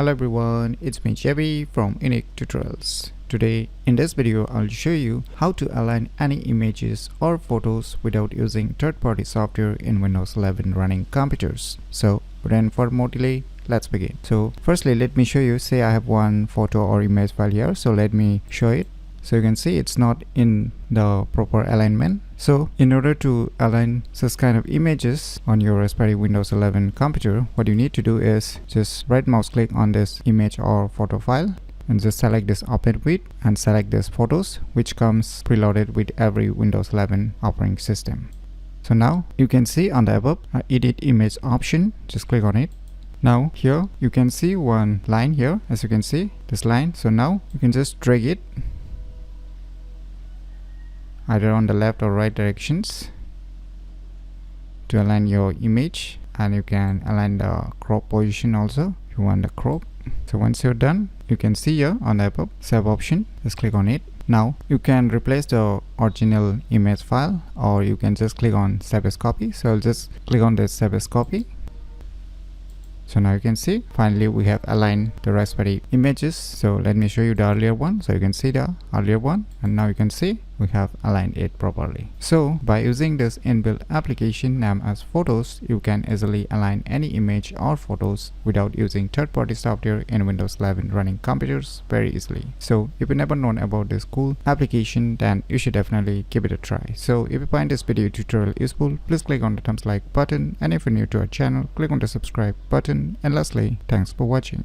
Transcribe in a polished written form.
Hello everyone, it's me JB from UniqueTutorials. Today in this video I'll show you how to align any images or photos without using third-party software in Windows 11 running computers. So without further more delay, let's begin. So firstly, let me show you. Say I have one photo or image file here, so let me show it. So you can see it's not in the proper alignment. So in order to align such kind of images on your Raspberry Windows 11 computer, what you need to do is just right mouse click on this image or photo file and just select this open with and select this photos, which comes preloaded with every Windows 11 operating system. So now you can see on the above edit image option, just click on it. Now here you can see one line here, as you can see this line. So now you can just drag it either on the left or right directions to align your image, and you can align the crop position also if you want the crop. So once you're done, you can see here on the above save option, just click on it. Now you can replace the original image file, or you can just click on save as copy. So I'll just click on this save as copy. So now you can see finally we have aligned the Raspberry images. So let me show you the earlier one. So you can see the earlier one, and now you can see we have aligned it properly. So by using this inbuilt application named as Photos, you can easily align any image or photos without using third-party software in Windows 11 running computers very easily. So if you never known about this cool application, then you should definitely give it a try. So if you find this video tutorial useful, please click on the thumbs like button, and if you're new to our channel, click on the subscribe button. And lastly, thanks for watching.